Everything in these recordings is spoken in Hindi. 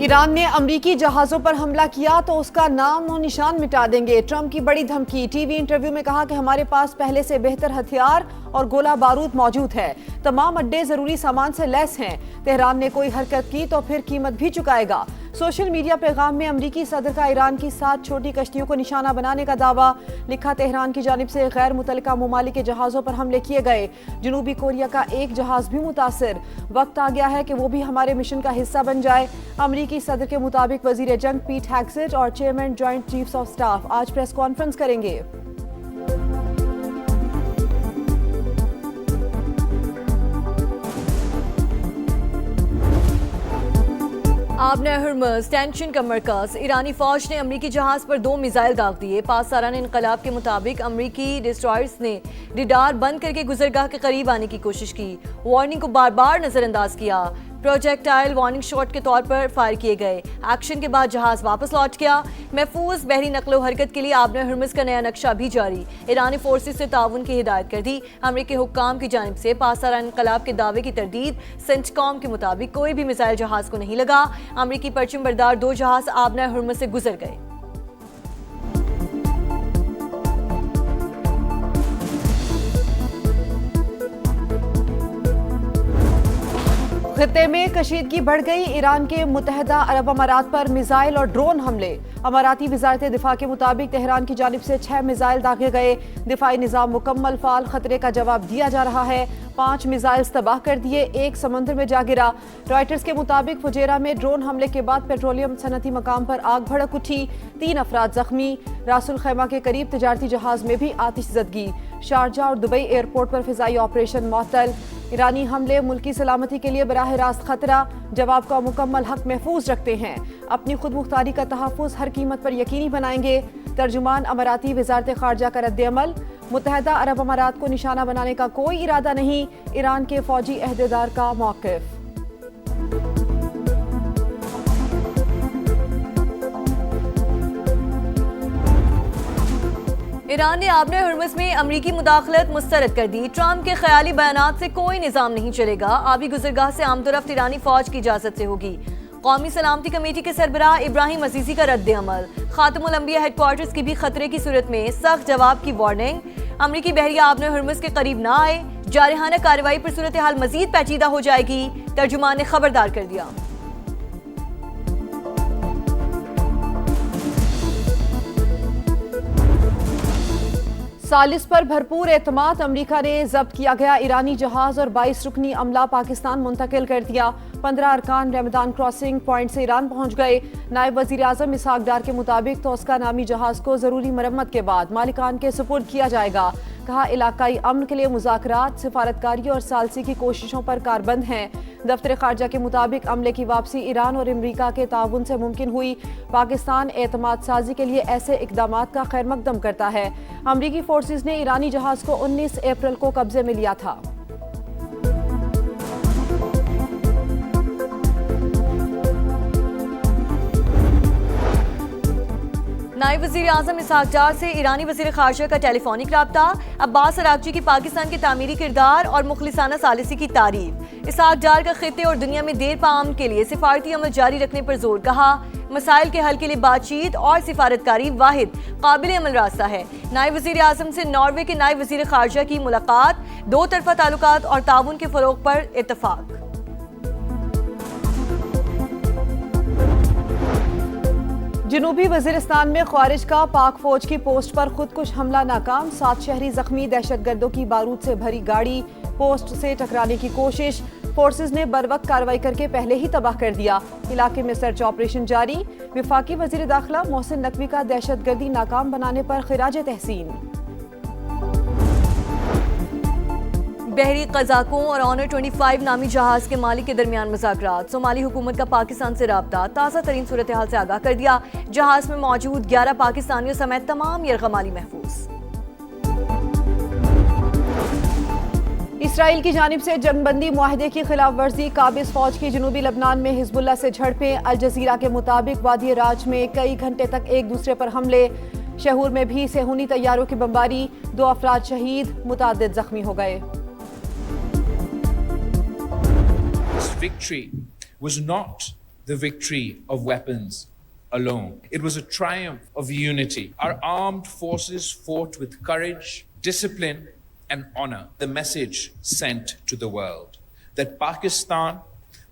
ईरान ने अमरीकी जहाजों पर हमला किया तो उसका नाम और निशान मिटा देंगे। ट्रंप की बड़ी धमकी। टीवी इंटरव्यू में कहा कि हमारे पास पहले से बेहतर हथियार और गोला बारूद मौजूद है। तमाम अड्डे जरूरी सामान से लैस हैं। तेहरान ने कोई हरकत की तो फिर कीमत भी चुकाएगा। सोशल मीडिया पैगाम में अमरीकी सदर का ईरान की 7 छोटी कश्तियों को निशाना बनाने का दावा। लिखा, तेहरान की जानिब से गैर मुतल्लिका ममालिक के जहाजों पर हमले किए गए। जनूबी कोरिया का एक जहाज भी मुतासर। वक्त आ गया है कि वो भी हमारे मिशन का हिस्सा बन जाए। अमरीकी सदर के मुताबिक वजीर जंग पीट हेग्सेट और chairman joint chiefs of staff आज प्रेस कॉन्फ्रेंस करेंगे। आबने हुर्मुज़ टेंशन का मरकज। ईरानी फौज ने अमरीकी जहाज पर 2 मिसाइल दाग दिए। पासदारान इनकलाब के मुताबिक अमरीकी डिस्ट्रॉयर्स ने रडार बंद करके गुजरगाह के करीब आने की कोशिश की। वार्निंग को बार बार नजरअंदाज किया। प्रोजेक्टाइल वार्निंग शॉट के तौर पर फायर किए गए। एक्शन के बाद जहाज वापस लौट गया। महफूज बहरी नकलो हरकत के लिए आबने हुर्मुज़ का नया नक्शा भी जारी। ईरानी फोर्सेस से ताउन की हिदायत कर दी। अमरीकी हुक्काम की जानिब से पासदारान इनकलाब के दावे की तरदीद। सेंटकॉम के मुताबिक कोई भी मिसाइल जहाज को नहीं लगा। अमरीकी परचम बरदार 2 जहाज आबने हुर्मुज़ से गुजर गए। खित्ते में कशीदगी बढ़ गई। ईरान के मुत्तहदा अरब अमारात पर मिसाइल और ड्रोन हमले। अमाराती वजारत दिफा के मुताबिक तेहरान की जानिब से 6 मिसाइल दागे गए। दिफाई निज़ाम मुकम्मल फाल। खतरे का जवाब दिया जा रहा है। 5 मिसाइल तबाह कर दिए। 1 समंदर में जा गिरा। रॉयटर्स के मुताबिक फुजेरा में ड्रोन हमले के बाद पेट्रोलियम सनती मकाम पर आग भड़क उठी। 3 अफराद जख्मी। रासुल खैमा के करीब तजारती जहाज में भी आतिशज़दगी। शारजा और दुबई एयरपोर्ट पर फिजाई ऑपरेशन मुअत्तल। ईरानी हमले मुल्की सलामती के लिए बराह रास्त खतरा। जवाब का मुकम्मल हक महफूज रखते हैं। अपनी खुद मुख्तारी का तहफ़्फ़ुज़ हर कीमत पर यकीनी बनाएंगे। तर्जुमान अमाराती वजारत खारजा का रद्द-ए-अमल। मुत्तहदा अरब अमारात को निशाना बनाने का कोई इरादा नहीं। ईरान के फौजी अहदेदार का मौक़िफ़। ईरान ने आबने हुर्मुज़ में अमरीकी मुदाखलत मुस्तरद कर दी। ट्रंप के ख्याली बयानात से कोई निज़ाम नहीं चलेगा। आबी गुजरगाह से आमदोरफ्त ईरानी फौज की इजाजत से होगी। कौमी सलामती कमेटी के सरबराह इब्राहिम अजीजी का रद्द अमल। खातमुल अंबिया हेडक्वार्टर्स की भी खतरे की सूरत में सख्त जवाब की वार्निंग। अमरीकी बहरिया आबने हुर्मुज़ के करीब ना आए। जारहाना कार्रवाई पर सूरत हाल मजीद पेचीदा हो जाएगी। तर्जुमान ने खबरदार कर दिया। सालिस पर भरपूर एतमाद। अमरीका ने जब्त किया गया ईरानी जहाज और 22 रुकनी अमला पाकिस्तान मुंतकिल कर दिया। 15 अरकान रमदान क्रॉसिंग पॉइंट से ईरान पहुंच गए। नायब वजीर आजम इसहाक डार के मुताबिक तोस्का नामी जहाज को जरूरी मरम्मत के बाद मालिकान के सुपुर्द किया जाएगा। कहा, इलाकाई अमन के लिए मुज़ाकरात, सिफारतकारी और सालसी की कोशिशों पर कारबंद हैं। दफ्तर खारजा के मुताबिक अमले की वापसी ईरान और अमरीका के ताउन से मुमकिन हुई। पाकिस्तान एतमाद साजी के लिए ऐसे इकदामात का खैर मकदम करता है। अमरीकी फोर्सेस ने ईरानी जहाज को 19 अप्रैल को कब्जे में लिया था। नायब वज़ीर आज़म इसहाक डार से ईरानी वज़ीर ख़ारजा का टेलीफोनिक राब्ता। अब्बास अराग़ची की पाकिस्तान के तामीरी किरदार और मुखलिसाना सालिसी की तारीफ। इसहाक डार का खित्ते और दुनिया में देर पाम के लिए सिफारती अमल जारी रखने पर जोर। कहा, मसाइल के हल के लिए बातचीत और सिफारतकारी वाहिद काबिल अमल रास्ता है। नायब वज़ीर आज़म से नॉर्वे के नायब वज़ीर ख़ारजा की मुलाकात। 2 तरफ़ा ताल्लुकात और ताउन के फ़रोग़ पर इत्तफ़ाक़। जनूबी वजीरिस्तान में ख्वारिज का पाक फौज की पोस्ट पर खुदकुश हमला नाकाम। 7 शहरी जख्मी। दहशतगर्दों की बारूद से भरी गाड़ी पोस्ट से टकराने की कोशिश। फोर्सेस ने बरवक्त कार्रवाई करके पहले ही तबाह कर दिया। इलाके में सर्च ऑपरेशन जारी। विफाकी वजीर दाखिला मोहसिन नकवी का दहशतगर्दी नाकाम बनाने पर खिराज तहसीन। बहरी कज़ाकों और ऑनर 25 नामी जहाज के मालिक के दरमियान मुज़ाकरात। सोमाली हुकूमत का पाकिस्तान से राब्ता। ताज़ा तरीन सूरत हाल से आगाह कर दिया। जहाज में मौजूद 11 पाकिस्तानियों समेत तमाम यरगमाली महफूज। इसराइल की जानिब से जंगबंदी मुआहदे की खिलाफ वर्जी। काबिज फौज की जनूबी लबनान में हिजबुल्लाह से झड़पें। अल जजीरा के मुताबिक वादी राज में कई घंटे तक एक दूसरे पर हमले। शहूर में भी सेहूनी तैयारों की बमबारी। 2 अफराद शहीद, मुतादिद जख्मी हो गए। victory was not the victory of weapons alone. It was a triumph of unity. Our armed forces fought with courage, discipline, and honor. The message sent to the world that Pakistan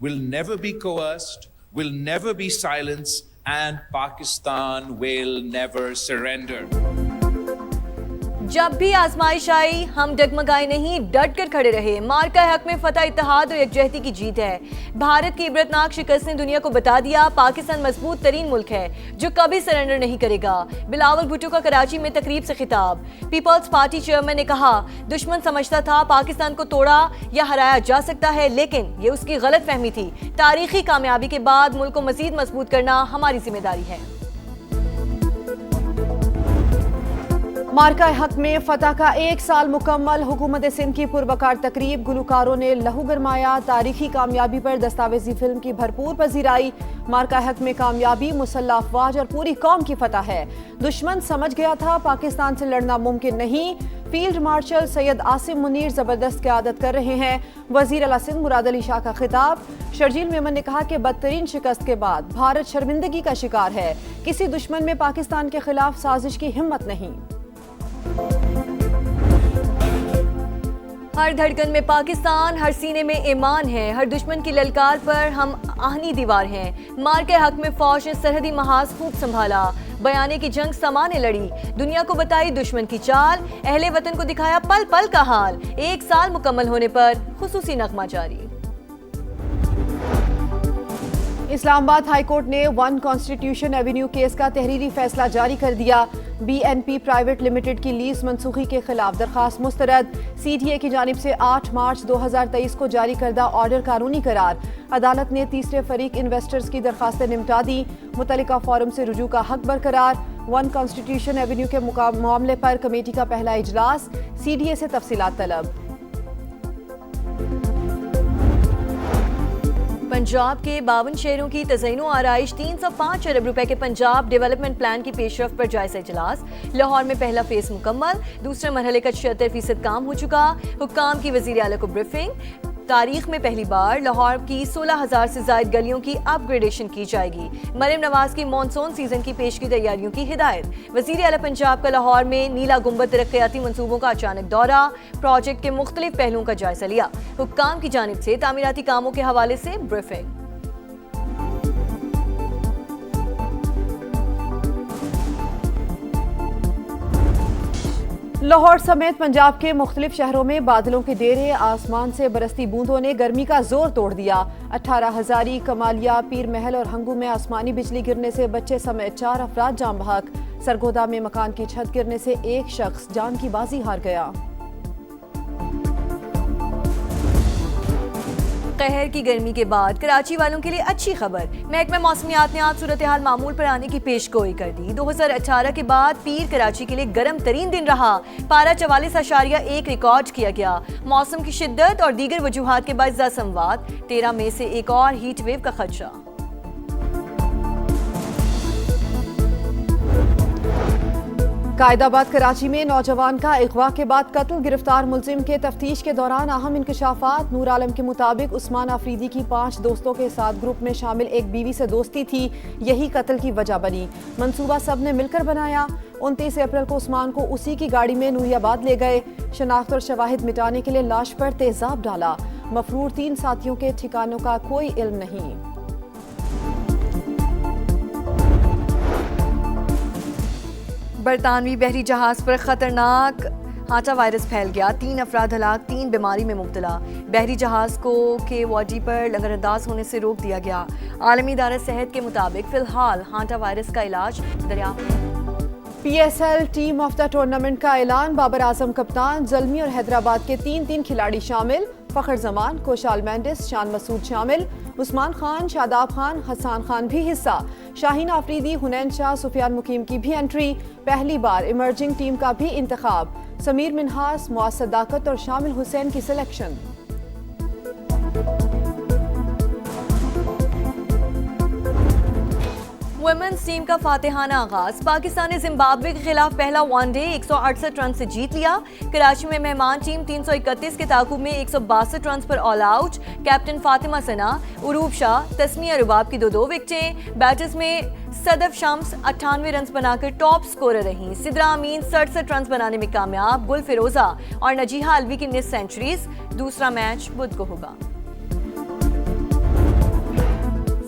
will never be coerced, will never be silenced, and Pakistan will never surrender. जब भी आजमाइश आई हम डगमगाए नहीं, डट कर खड़े रहे। मार्का हक में फतह इत्तेहाद और यकजहती की जीत है। भारत की इबरतनाक शिकस्त ने दुनिया को बता दिया पाकिस्तान मजबूत तरीन मुल्क है जो कभी सरेंडर नहीं करेगा। बिलावल भुट्टो का कराची में तकरीब से खिताब। पीपल्स पार्टी चेयरमैन ने कहा, दुश्मन समझता था पाकिस्तान को तोड़ा या हराया जा सकता है, लेकिन ये उसकी गलत फहमी थी। तारीखी कामयाबी के बाद मुल्क को मजीद मजबूत करना हमारी जिम्मेदारी है। मार्का हक में फतह का 1 साल मुकम्मल। हुकूमत सिंध की पुरवकार तकरीब, गुलकारों ने लहू गरमाया। तारीखी कामयाबी पर दस्तावेजी फिल्म की भरपूर पजीराई। मार्का हक में कामयाबी मुसल्लह अफवाज और पूरी कौम की फतह है। दुश्मन समझ गया था पाकिस्तान से लड़ना मुमकिन नहीं। फील्ड मार्शल सैयद आसिम मुनीर जबरदस्त क़यादत कर रहे हैं। वजीर आला सिंध मुराद अली शाह का खिताब। शर्जील मेमन ने कहा कि बदतरीन शिकस्त के बाद भारत शर्मिंदगी का शिकार है। किसी दुश्मन में पाकिस्तान के खिलाफ साजिश की हिम्मत नहीं। हर धड़कन में पाकिस्तान, हर सीने में ईमान है। हर दुश्मन की ललकार पर हम आहनी दीवार हैं। मार के हक में फौज ने सरहदी महाज खूब संभाला। बयाने की जंग समाने लड़ी। दुनिया को बताई दुश्मन की चाल। अहले वतन को दिखाया पल पल का हाल। 1 साल मुकम्मल होने पर खुसूसी नगमा जारी। इस्लामाबाद हाई कोर्ट ने 1 कॉन्स्टिट्यूशन एवेन्यू केस का तहरीरी फैसला जारी कर दिया। BNP प्राइवेट लिमिटेड की लीज मनसूखी के खिलाफ दरखास्त मुस्तरद। CTA की जानिब से 8 मार्च 2023 को जारी करदा ऑर्डर कानूनी करार। अदालत ने तीसरे फरीक इन्वेस्टर्स की दरखास्तें निपटा दी। मुतल्लिका फोरम से रुजू का हक बरकरार। 1 कॉन्स्टिट्यूशन एवेन्यू के मामले पर कमेटी का पहला इजलास। CDA से तफसीलात तलब। पंजाब के 52 शहरों की तज़यीन आराइश 305 अरब रुपए के पंजाब डेवलपमेंट प्लान की पेशरफ पर जायजा इजलास। लाहौर में पहला फेज मुकम्मल। दूसरे मरहले का 76% काम हो चुका। हुक्काम की वज़ीर आला को ब्रीफिंग। तारीख में पहली बार लाहौर की 16,000 से ज़ायद गलियों की अपग्रेडेशन की जाएगी। मरियम नवाज की मॉनसून सीजन की पेश की तैयारियों की हिदायत। वज़ीर आला पंजाब का लाहौर में नीला गुंबद तरक्याती मंसूबों का अचानक दौरा। प्रोजेक्ट के मुख्तलिफ पहलुओं का जायजा लिया। हुक्काम की जानिब से तामीराती कामों के हवाले से ब्रीफिंग। लाहौर समेत पंजाब के मुख्तलिफ शहरों में बादलों के डेरे। आसमान से बरसती बूंदों ने गर्मी का जोर तोड़ दिया। 18 हजारी, कमालिया, पीर महल और हंगू में आसमानी बिजली गिरने से बच्चे समेत 4 अफराद जान बहक। सरगोदा में मकान की छत गिरने से एक शख्स जान की बाजी हार गया। कहर की गर्मी के बाद कराची वालों के लिए अच्छी खबर। महकमा मौसमियात ने आज सूरत हाल मामूल पर आने की पेशगोई कर दी। 2018 के बाद पीर कराची के लिए गर्म तरीन दिन रहा। पारा 44.1 रिकॉर्ड किया गया। मौसम की शिद्दत और दीगर वजूहात के बाइज़ संवाद। 13 मई से एक और हीट वेव का खदशा। कायदाबाद कराची में नौजवान का अगवा के बाद कत्ल। गिरफ्तार मुलजिम के तफ्तीश के दौरान अहम इंकशाफात। नूर आलम के मुताबिक उस्मान आफरीदी की 5 दोस्तों के साथ ग्रुप में शामिल एक बीवी से दोस्ती थी, यही कत्ल की वजह बनी। मंसूबा सब ने मिलकर बनाया। 29 अप्रैल को उस्मान को उसी की गाड़ी में नूरियाबाद ले गए। शनाख्त और शवाहिद मिटाने के लिए लाश पर तेजाब डाला। मफरूर 3 साथियों के ठिकानों का कोई इल्म नहीं। बरतानवी बहरी जहाज पर खतरनाक हाटा वायरस फैल गया। 3 अफराद हलाक, 3 बीमारी में मुब्तला। बहरी जहाज को के वाडी पर लंगरअंदाज होने से रोक दिया गया। आलमी इदारा सेहत के मुताबिक फिलहाल हाटा वायरस का इलाज दरियाफ्त। PSL team of the tournament का ऐलान। बाबर आजम कप्तान, जल्मी और हैदराबाद के 3 खिलाड़ी शामिल। फखर जमान, कोशाल मेंडिस, शान मसूद शामिल। उस्मान खान, शादाब खान, हसान खान भी हिस्सा। शाहीन आफरीदी, हुनैन शाह, सुफियान मुकीम की भी एंट्री। पहली बार इमर्जिंग टीम का भी इंतखाब। समीर मिन्हास, मुआज सदाकत और शामिल हुसैन की सिलेक्शन। वुमेन्स टीम का फातिहाना आगाज। पाकिस्तान ने जिम्बाब्वे के खिलाफ पहला वनडे 168 रन से जीत लिया। कराची में मेहमान टीम 331 के ताकुब में 162 रन पर ऑल आउट। कैप्टन फातिमा सना, उरूब शाह, तस्निया रुबाब की दो विकेटें। बैटर्स में सदफ शम्स 98 रन बनाकर टॉप स्कोरर रहीं। सिद्रा अमीन 67 रन बनाने में कामयाब। गुल फिरोजा और नजीहा अलवी की 19 सेंचुरीज। दूसरा मैच बुध को होगा।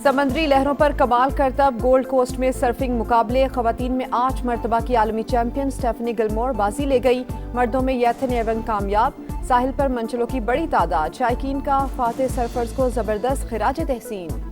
समंदरी लहरों पर कमाल करतब गोल्ड कोस्ट में सर्फिंग मुकाबले। खवातीन में 8 मरतबा की आलमी चैंपियन स्टेफनी गिलमोर बाजी ले गई। मर्दों में यैथन एवन कामयाब। साहिल पर मंचलों की बड़ी तादाद। शायकीन का फातेह सर्फर्स को जबरदस्त खिराज तहसीन।